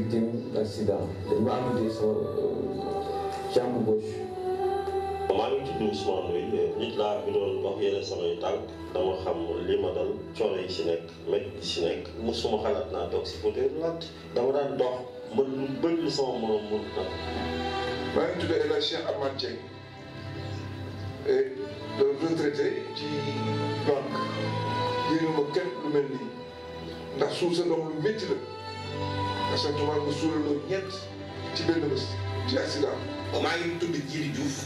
victime d'accident dañ ma amputé sa jambe gauche. maa ngi tudd Ousmane Ndoye nit laa bi doon wax yére samay tànk dama xam li ma dal coono yi si nekk métti yi si nekk mosuma xalaat naa toog si fauteuil roulant dama daan dox mën lu bëri lu sama morom mën na. maa ngi tudd El Hadj Cheikh Amane Dieng doon retraité ci banque yéenuma kenn lu mel nii ndax suul sa doom lu métti la asantument nga suulaloo ñett ci benn bés ci accident. maa ngi tudd Djili Diouf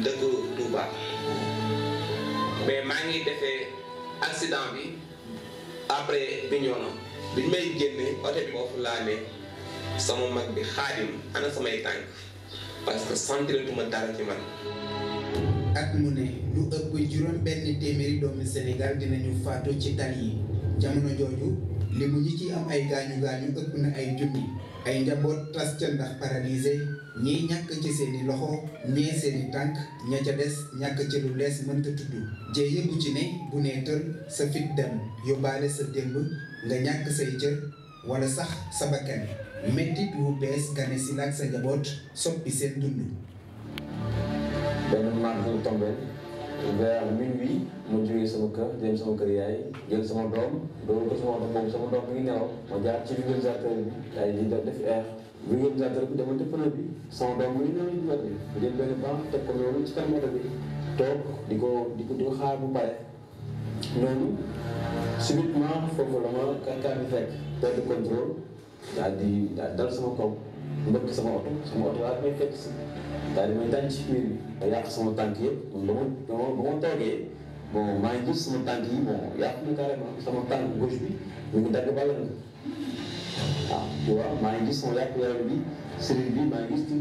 dëkk Touba mais maa ngi defee accident bi après Bignona biñ may génne oto bi moo fu laalee sama mag bi Xaadim ana samay tànk parce que sentiratuma dara ci man. at mu ne lu ëpp juróom benn téeméeri doomi Sénégal dinañu faatu ci tali yi jamono jooju li mu ñi ci am ay gaañu-gaañu ëpp na ay junni ay njaboot tas ca ndax paralysé ñiy ñàkk ci seeni loxo ñee seeni tànk ña ca des ñàkk ci lu lees mënta tudd jee yëgu ci ne bu nee tël sa fit dem yóbbaale sa démb nga ñàkk say cër wala sax sa bakkan mettit wu bees gane si laak sa njaboot soppi seen dund. benn mardi bu tombé vers minuit ma jógee sama kër dem sama kër yaay jël sama doom doolu ko sama oto boobu sama doom mi ngi nelaw ma jaar ci vulgarisateur bi daay di def air vulgarisateur bi dama dëpp na bi sama doom mi ngi nelaw ci wet bi ma jël benn banc teg ko noonu ci kanam oto bi toog di ko xaar bu pare noonu subitement foofu la ma kàrkaar bi fekk perte de contrôle daal dal sama kaw mbëkk sama oto daal may fekk si daal di may daañu ci biir bi da yàq sama tànk yëpp ba ma toogee bon maa ngi gis sama tànk yi bon yàq na carrément sama tànk gauche bi ñu ngi dagg bala na waaw tu vois maa ngi gis sama yàq yaram bi sëriñ bi maa ngi gis ci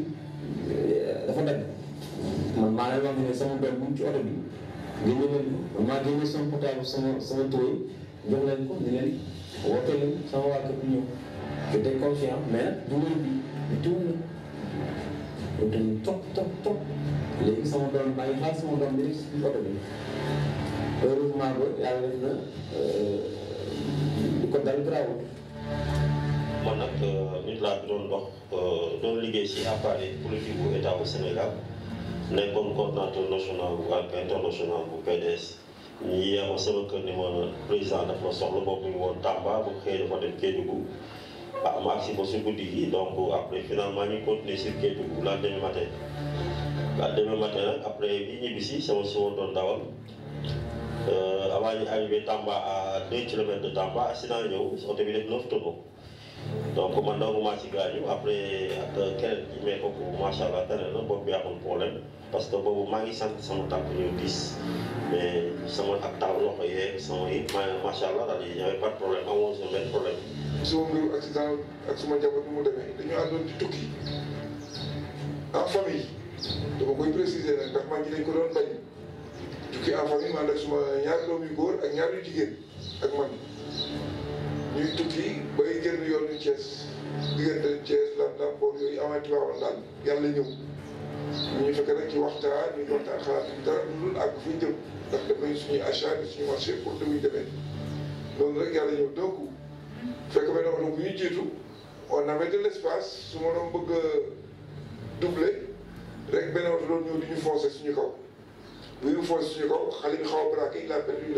dafa dagg man maa leen wax ne sama doom bu ci oto bi génne leen ko man maa génne sama portable sama tooy jox leen ko ni leen woote leen sama waa kër bi ñëw j'étais conscient mais nag du bi tuur na loolu top léegi sama doom maa ngi xaar sama doom bi rek si oto bi heureusement ba yàlla def na di ko dal garaawul. man nag nit laa bi doon dox doon liggéey si appareil politique bu état bu Sénégal nekkoon coordinateur national bu ak international bu PDS ñu yeema sama kër ni ma président daf ma soxla boobu ñu woon Tamba bu xëy dafa dem Kédougou ma agsi ba su guddi gi donc après finalement ñu continuer sur Kédougou la demi matin nag après bi ñibbisi sama si woon doon dawal avant ñu arrivé Tamba à 2 kilomètres de Tamba accident ñëw oto bi def 9 tonneaux donc man donc maa ci gaañu après ak keneen ki mais kooku macha allah tane na boobu bi amul problème parce que boobu maa ngi sant sama tànk ñëw diis mais sama ak taw loxo yeeg sama it macha allah daal di ñëwee pas de problème amoon sa benn problème. suma mbiru accident ak suma njaboot bi mu demee dañu àndoon di tukki en famille dama koy préciser nag ndax maa ngi dañ ko doon bañ tukki en famille man ak suma ñaari doom yu góor ak ñaari yu jigéen ak man ñuy tukki bay génn yoonu Thiès diggante Thiès Lamdam boobu yooyu amati waawoon daal yàlla ñëw ñu fekk rek ci waxtaan ñu waxtaan xalaat dara lu dul àgg fi jëm ndax def nañu suñuy achat ni suñu marché pour demuy demee loolu rek yàlla ñëw donc fekk benn oto bu ñu jiitu on avait de l'espace su ma doon bëgg a doubler rek benn oto doon ñëw di ñu foncer suñu kaw bu ñu foncer suñu kaw xale bi xaw a braqué il a perdu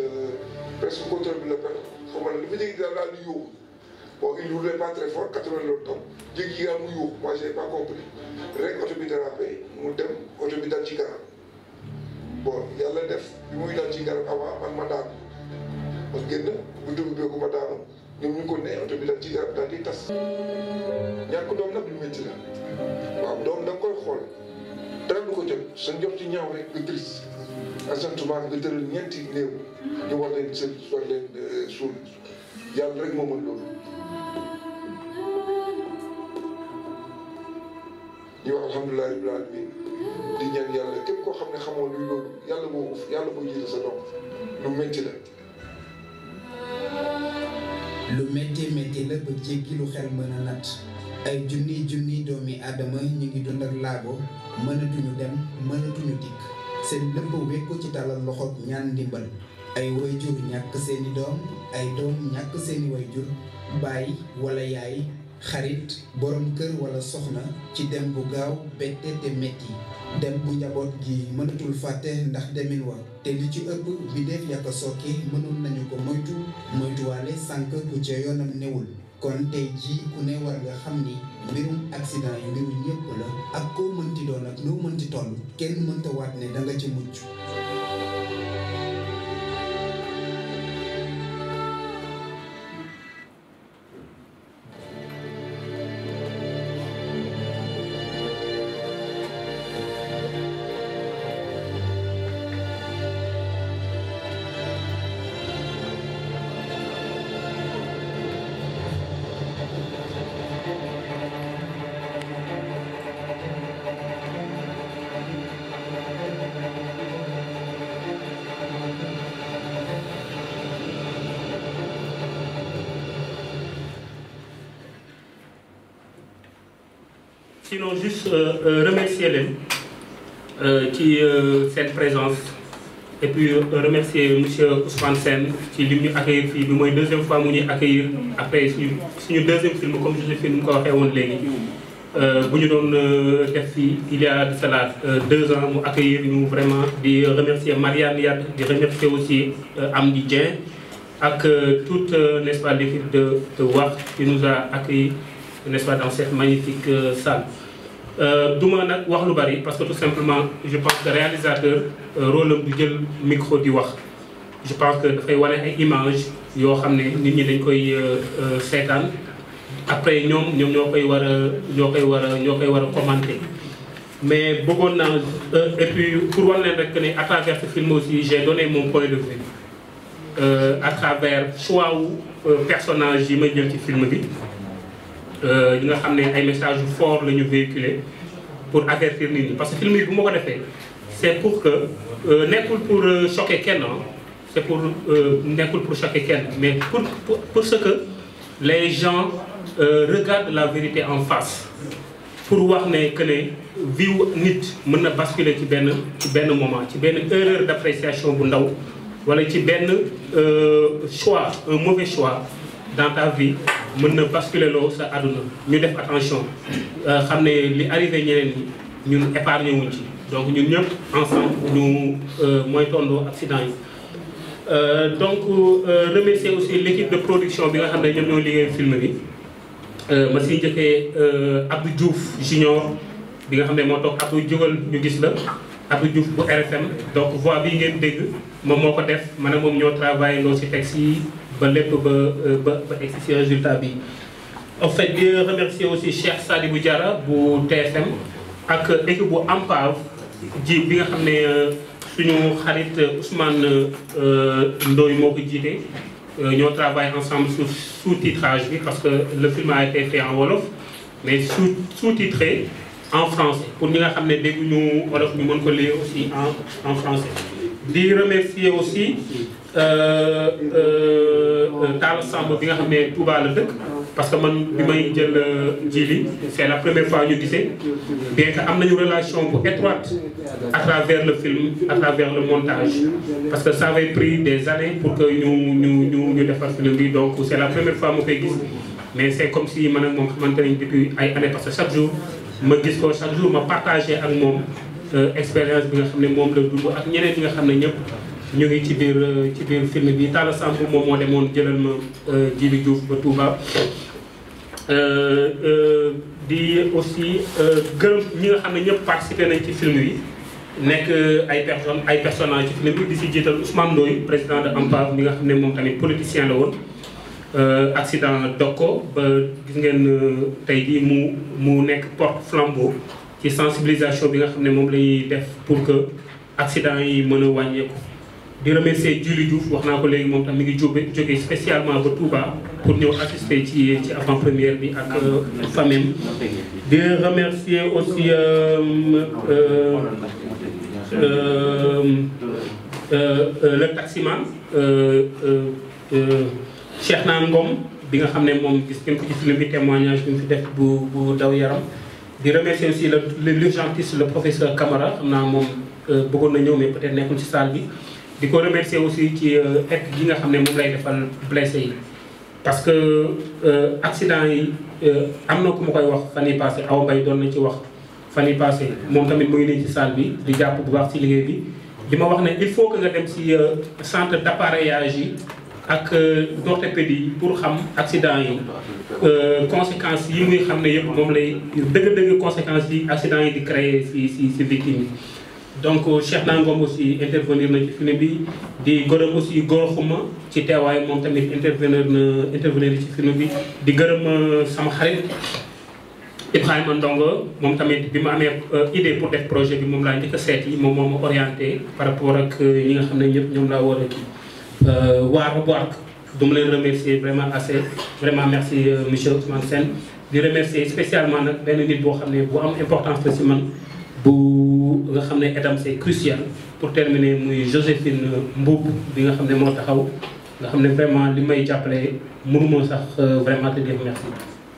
presque contrôle bi la perte xaw ma ne li ma jéggi daal di yuuxu bon il roulait pas très fort 80 tonnes jéggi gaa mu yuuxu moi j'ai pas compris rek oto bi dérapé mu dem oto bi dal ci garab bon yàlla def bi muy dal ci garab avant man ma daanu ma génn bu dugub beeku ma daanu ñoom ñu ko ne oto bi dal ci garab daal di tas. ñàkk doom nag lu métti la waaw doom da nga koy xool dara du ko jot sa njort ci ñaaw rek nga triste assentement nga tëral ñeenti néew ñu war leen seen war leen suul yàlla rek moo mën loolu. ñu wax alhamdulilah rabbil alamin di ñaan yàlla képp koo xam ne xamoo luy loolu yàlla moo uf yàlla moo jiite sa doom lu métti la. lu métti la ba jéggi lu xel mën a natt ay junni doomi aadama ñu ngi dund ak laago mënatuñu dem mënatuñu dikk seen lépp wékku ci talal loxo ñaan ndimbal ay wayjur ñàkk seeni doom ay doom ñàkk seeni wayjur baay wala yaay xarit borom kër wala soxna ci dem bu gaaw bette te metti dem bu njaboot gi mënatul fàtte ndax demin wa te li ci ëpp bi def yàkk sooke mënoon nañu ko moytuwaale sànq ku ca yoonam newul kon tey jii ku ne war nga xam ni mbirum accident yi mbiru ñëpp la ak koo mënti doon ak noo mënti toll kenn mënta waat ne danga ci mucc. Sinon juste remercier leen ci cette présence et puis remercier monsieur Ousmane Sène ci lim ñu accueillir fii bi mooy deuxième fois mu ñuy accueillir après suñu deuxième film comme Joséphine mu ko waxee woon léegi bu ñu doon def fii il y a de cela 2 ans mu accueillir ñu vraiment di remercier Marianne Yad di remercier aussi Amdi Dieng ak toute n'est-ce pas l'équipe de Wakh qui nous a accueillis n'est-ce pas dans cette magnifique salle. duma nag wax lu bari parce que tout simplement je pense que réalisateur rôle am du jël micro di wax je pense que dafay wane ay images yoo xam ne nit ñi dañ koy seetaan après ñoom ñoo koy war a commenter mais bëggoon naa et puis pour wan leen rek ne à travers ce film aussi j'ai donné mon point de vue à travers choix wu personnage yi ma jël ci film bi. ñi nga xam ne ay messages yu forts la ñu véhiculer pour avertir nit ñi parce que film yi bu ma ko defee c'est pour que nekkul pour choquer kenn c'est pour nekkul pour choquer kenn mais pour ce que les gens regardent la vérité en face pour wax ne que ne vie nit mën na basculer ci benn moment ci benn erreur d'appréciation bu ndaw wala ci benn choix un mauvais choix dans ta vie mën na basculer loo sa àdduna ñu def attention xam ne li arrivé ñeneen ñi ñun épargné wuñ ci donc ñun ñëpp ensemble ñu mooy tondoo accident yi. donc remercier aussi l'équipe de production bi nga xam ne ñoom ñoo liggéey film bi ma siy njëkkee Abdou Diouf Junior bi nga xam ne moo toog Abdou jógal ñu gis la Abdou Diouf bu RFM donc voix bi ngeen dégg moom moo ko def man ak moom ñoo travaillé loo si texte yi ba lépp ba egsi ci résultat bi. en fait di remercier aussi Cheikh Sadibou Diarra bu TFM ak équipe bu Ampav ji bi nga xam ne suñu xarit Ousmane Ndoye moo ko jiite ñoo travaillé ensemble sur sous-titrage bi parce que le film a été fait en wolof mais sous-titré en français pour ñi nga xam ne dégguñu wolof ñu mën ko lire aussi en français. di remercier aussi Talla Samb bi nga xam ne Touba la dëkk parce que man bi may jël Djily c'est la première fois ñu gisee bien que am nañu relation bu étroite à travers le film à travers le montage parce que ça avait pris des années pour que ñu defar film bi donc c'est la première fois ma koy gis mais c'est comme si man ak moom xamante nañ depuis ay années parce que chaque jour ma gis ko chaque jour ma partagé ak moom expérience bi nga xam ne moom la dund ak ñeneen ñi nga xam ne ñëpp ñu ngi ci biir film bi. Talla Samb moom moo demoon jëlal ma Djily Diouf ba Touba di aussi gërëm ñi nga xam ne ñëpp participé nañ ci film bi nekk ay personnages ci film bi di si jiital Ousmane Ndoye président de Ampav mi nga xam ne moom tamit politicien la woon. accident dog ko ba gis ngeen tey jii mu nekk porte flambeau ci sensibilisation bi nga xam ne moom la ñuy def pour que accident yi mën a wàññeeku. di remercier Djily Diouf wax naa ko léegi moom tam mi ngi jóge spécialement ba Touba pour ñëw assister ci avant-première bi ak famille. di remercier aussi le taximan Cheikh Naan Ngom bi nga xam ne moom gis ngeen ko ci film bi témoignage bi mu fi def bu daw yaram. di remercier aussi l'urgentiste le professeur Camara xam naa moom bëggoon na ñëw mais peut-être nekkul ci salle bi. di ko remercier aussi ci aide gi nga xam ne moom lay defal blessé yi parce que accident yi am na ku ma koy wax fan yii passé Awa Mbaye doon na ci wax fan yii passé moom tamit mu ngi nii ci salle bi di jàpp bu baax ci liggéey bi di ma wax ne il faut que nga dem ci centre d'appareillage yi ak d'orthopédie yi pour xam accident yi conséquences yi muy xam ne yëpp moom lay dëgg-dëgg conséquences yi accident yi di créer ci victime yi. donc Cheikh Ngom aussi intervenir na ci film bi di gërëm aussi Gora Xuma ci teewaay moom tamit intervenir ci film bi di gërëm sama xarit Ibrahima Ndongo moom tamit bi ma amee idée pour def projet bi moom laa njëkk a seet yi moom moo ma orienté par rapport ak ñi nga xam ne ñëpp ñoom laa war a kii waa Boark du ma leen remercier vraiment assez vraiment merci monsieur Ousmane Sène di remercier spécialement nag benn nit boo xam ne bu am importance la si man bu nga xam ne itam c'est crucial pour terminer muy Joséphine Mboub bi nga xam ne moo taxaw nga xam ne vraiment li may jàppale mënuma sax vraiment te dire merci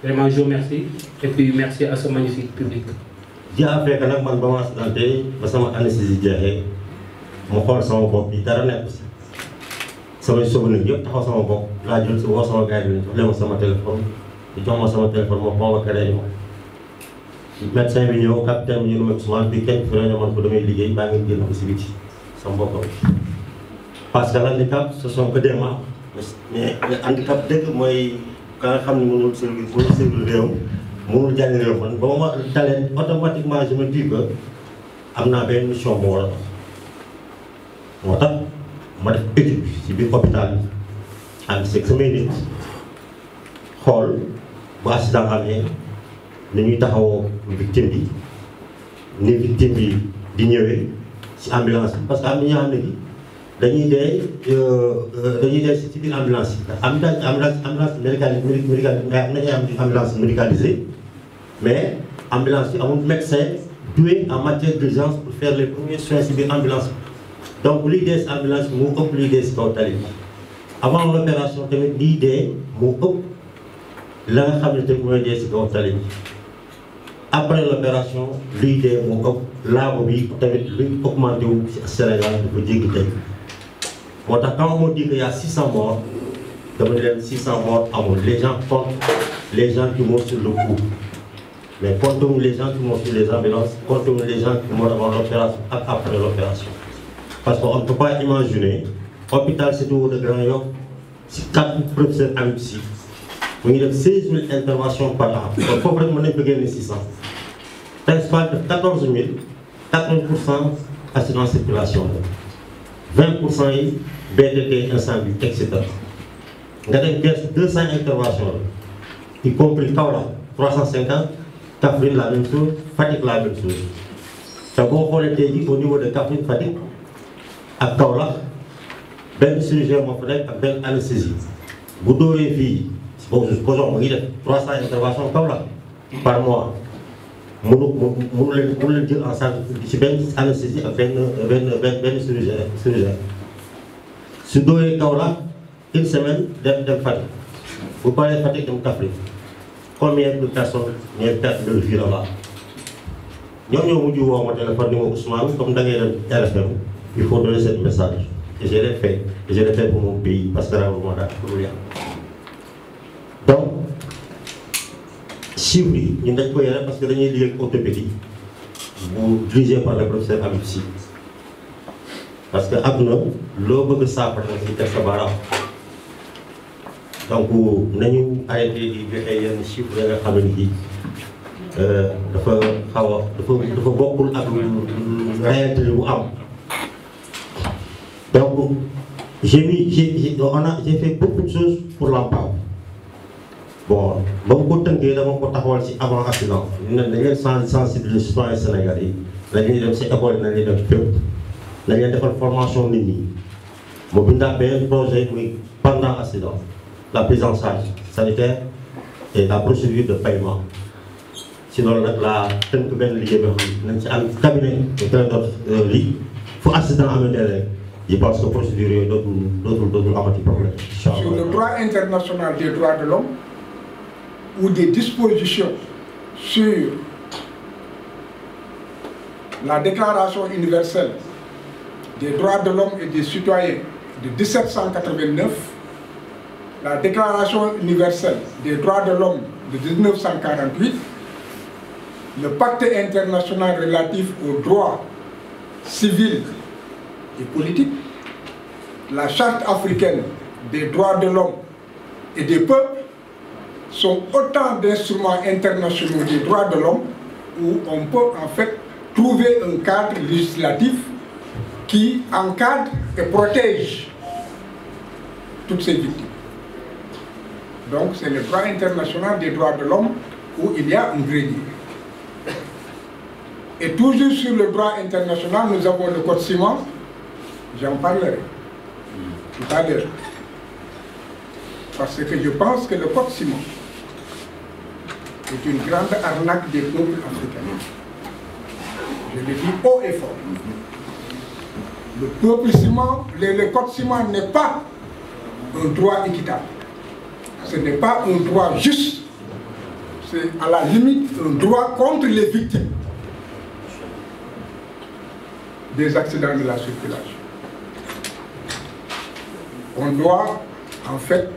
vraiment je vous remercie et puis merci à ce magnifique public. jaa fekk nag man ba ma accidenté ba sama anesthésie jeexee mu xool sama bopp bi dara nekk si samay souvenirs yëpp taxaw sama bopp laa jël si woo sama gars yi jox leen ma sama téléphone jox ma sama téléphone ma convoqué leen médecin bi ñëw capitaine bi ñu ne ma Ousmane bi kenn fi ne man ko damay liggéey baa ngi génn ko si biti sama bopp parce que l'handicap ce sont que des membres mais handicap dëgg mooy ka nga xam ne mënul servir réew mënul jàng réew man ba ma dalee automatiquement je me dis que am naa benn mission bu war a dox moo tax ma def étude bi si biir hôpital bi ànd seeg samay nit xool bu accident amee ni ñuy taxawoo victime bi ni victime bi di ñëwee ci ambulance bi parce que am na ñoo xam ne dañuy dee ci biir ambulance yi ambulance médicalisée mais ambulance yi amul médecin doué en matière d'urgence pour faire les premiers soins ci biir ambulance bi donc liy dee ci ambulance bi moo ëpp liy dee ci kaw tali bi avant l'opération tamit liy dee moo ëpp la nga xam ne tamit mooy dee ci kaw tali bi après l'opération liy dee moo ëpp laago bi tamit luy augmenté wu ci Sénégal dafa jéggi tey moo tax quand on dit qu'il y a 600 morts dama ne leen 600 morts amul les gens comptent les gens qui meurent sur le coup mais comptons les gens qui meurent sur les ambulances comptons les gens qui meurent avant l'opération ak après l'opération parce qu'on ne peut pas imaginer hôpital Sédhiou de Grand Yoff si 4 professeurs Habib Sy mu ngi def 16 000 interventions par an kon foofu rek mën nañu ko génne 600 principal def 14 000 80% accident circulation la 20% yi BTT incendie et cetera nga dem Thiès 200 interventions la y compris Kaolack 350 Kaffrine la même chose Fatick la même chose te boo xoolee tey jii au niveau de Kaffrine Fatick ak Kaolack benn chirurgien moo fa nekk ak benn anesthésie bu dóoree fii boobu posons mu ngi def 300 interventions Kaolack par mois mënu leen jël en charge ci benn anesthésie ak benn chirurgien su dóoree Kaolack une semaine dem Fatick bu paree Fatick dem Kaffrine combien de personnes ñooy perte de vie là-bas ñoo mujj woo ma téléphone ni ma Ousmane comme da ngay dem RFM il faut donner ce message et je l'ai fait pour mon pays parce que moo daal pour yàlla donc chiffres yi ñun dañ ko yore parce que dañuy liggéey ak orthopédie bu dirigé par le professeur Habib Sy parce que àdduna loo bëgg saafara nga ci teg sa baaraam donc nañu arrêté di joxe yenn chiffres yi nga xam ne nii dafa xaw a dafa bokkul ak réalité bu am donc j'ai fait beaucoup de choses pour l'emploi bon ba mu ko tënkee dama ko taxawal ci avant accident ñu ne dañu leen sensibiliser citoyens sénégalais yi dañuy dem ci école yi nañuy dem fépp dañu leen defal formation nit ñi mu bindaa benn projet muy pendant accident la prise en charge sanitaire et la procédure de paiement si loolu nag la tënk benn liggéey boo xam ne nañ ci am cabinet de traiteur lii fu accident amee rek je pense que procédure yooyu dootul amati problème. Sur le droit international des droits de l'homme ou des dispositions sur la déclaration universelle des droits de l'homme et des citoyens de 1789 la Déclaration universelle des droits de l'homme de 1948, le pacte international relatif aux droits civils et politiques, la Charte africaine des droits de l'homme et des peuples sont autant d'instruments internationaux des droits de l'homme où on peut en fait trouver un cadre législatif qui encadre et protège toutes ces victimes. Donc c'est le droit international des droits de l'homme où il y a un grenier. Et toujours sur le droit international, nous avons le code ciment, j'en parlerai tout à l'heure. Parce que je pense que le code ciment est une grande arnaque des peuples africains. Je le dis haut et fort. Le peuple ciment, le code ciment n'est pas un droit équitable. Ce n'est pas un droit juste. C'est à la limite un droit contre les victimes des accidents de la circulation. On doit en fait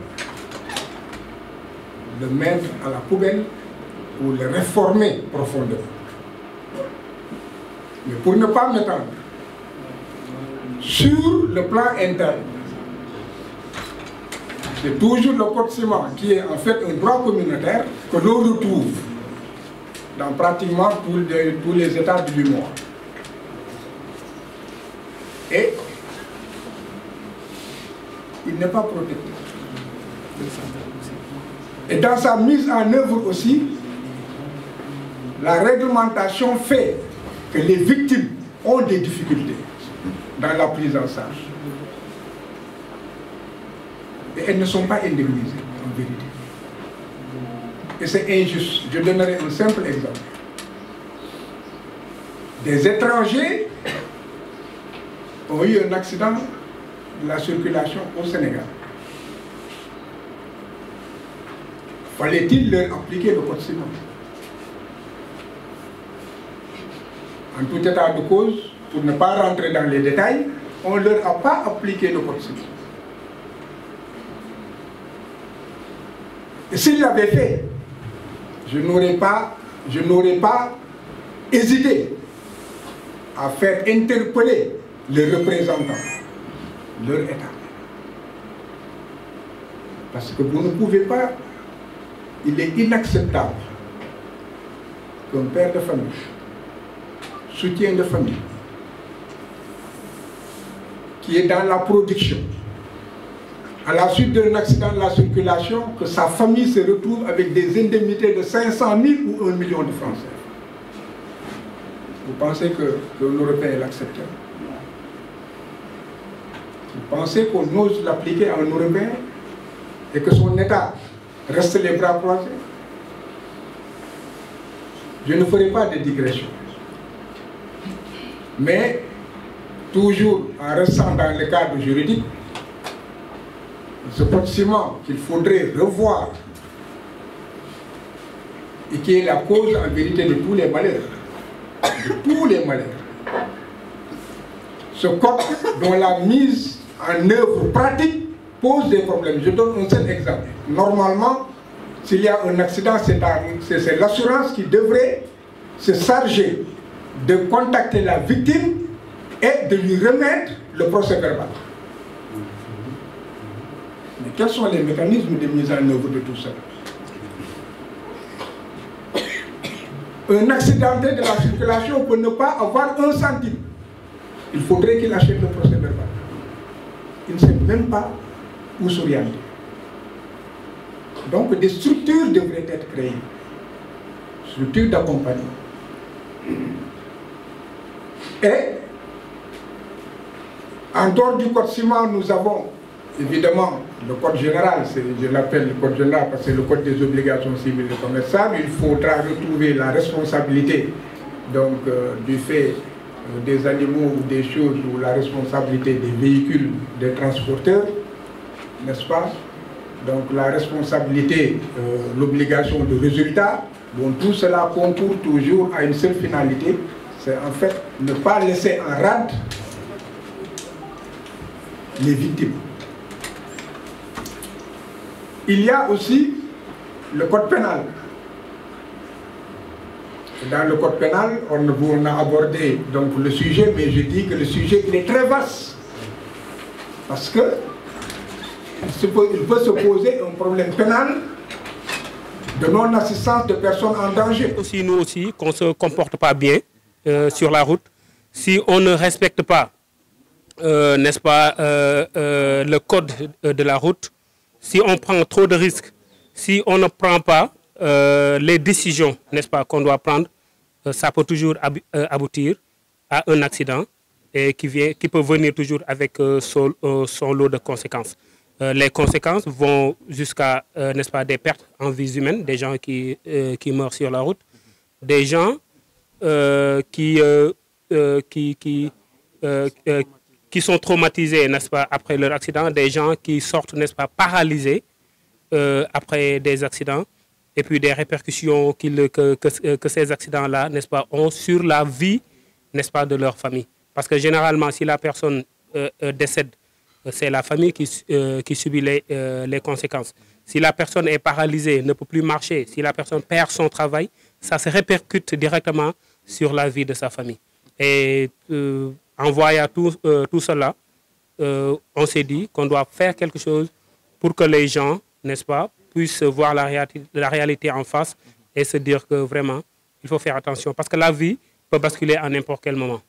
le mettre à la poubelle ou le réformer profondément. Mais pour ne pas m'étendre, sur le plan interne, c'est toujours le code ciment qui est en fait un droit communautaire que l'on retrouve dans pratiquement tous les États de l'UMOA. Et il n'est pas protégé. Et dans sa mise en œuvre aussi, la réglementation fait que les victimes ont des difficultés dans la prise en charge. Et elles ne sont pas indemnisées, en vérité. Et c'est injuste. Je donnerai un simple exemple. Des étrangers ont eu un accident de la circulation au Sénégal. Fallait-il leur appliquer le code ciment? En tout état de cause, pour ne pas rentrer dans les détails, on ne leur a pas appliqué le code ciment. Et s'il l'avait fait, je n'aurais pas hésité à faire interpeller les représentants, leur État. Parce que vous ne pouvez pas, il est inacceptable qu'un père de famille, soutien de famille, qui est dans la production, à la suite d'un accident de la circulation, que sa famille se retrouve avec des indemnités de 500 000 ou 1 million de francs. Vous pensez que l'Européen l'accepte? Vous pensez qu'on ose l'appliquer à un Européen et que son État reste les bras croisés? Je ne ferai pas de digression. Mais, toujours en restant dans le cadre juridique, ce code ciment qu'il faudrait revoir et qui est la cause en vérité de tous les malheurs. De tous les malheurs. Ce code dont la mise en œuvre pratique pose des problèmes. Je donne un seul exemple. Normalement, s'il y a un accident, c'est l'assurance qui devrait se charger de contacter la victime et de lui remettre le procès-verbal. Mais quels sont les mécanismes de mise en œuvre de tout ça? Un accidenté de la circulation peut ne pas avoir 1 centime. Il faudrait qu'il achète le procès-verbal. Il ne sait même pas où s'orienter. Donc des structures devraient être créées. Structures d'accompagnement. Et en dehors du code ciment, nous avons évidemment le code général, je l'appelle le code général parce que c'est le code des obligations civiles et commerciales. Il faudra retrouver la responsabilité donc, du fait des animaux ou des choses, ou la responsabilité des véhicules, des transporteurs, n'est-ce pas? Donc la responsabilité, l'obligation de résultat, bon, tout cela concourt toujours à une seule finalité, c'est en fait ne pas laisser en rade les victimes. il y a aussi le code pénal. Dans le code pénal, on a abordé donc le sujet, mais je dis que le sujet il est très vaste. Parce que il peut se poser un problème pénal de non-assistance de personnes en danger. Aussi, nous aussi, qu'on ne se comporte pas bien sur la route, si on ne respecte pas, n'est-ce pas, le code de la route, si on prend trop de risques, si on ne prend pas les décisions, n'est-ce pas, qu'on doit prendre, ça peut toujours aboutir à un accident et qui peut venir toujours avec son lot de conséquences. Les conséquences vont jusqu'à, n'est-ce pas, des pertes en vies humaines, des gens qui meurent sur la route, des gens qui sont traumatisés, n'est-ce pas, après leur accident, des gens qui sortent, n'est-ce pas, paralysés après des accidents, et puis des répercussions que ces accidents-là, n'est-ce pas, ont sur la vie, n'est-ce pas, de leur famille. Parce que généralement, si la personne décède, c'est la famille qui subit les conséquences. Si la personne est paralysée, ne peut plus marcher, si la personne perd son travail, ça se répercute directement sur la vie de sa famille. Et en voyant tout cela, on s'est dit qu'on doit faire quelque chose pour que les gens, n'est-ce pas, puissent voir la réalité en face et se dire que vraiment, il faut faire attention. Parce que la vie peut basculer à n'importe quel moment.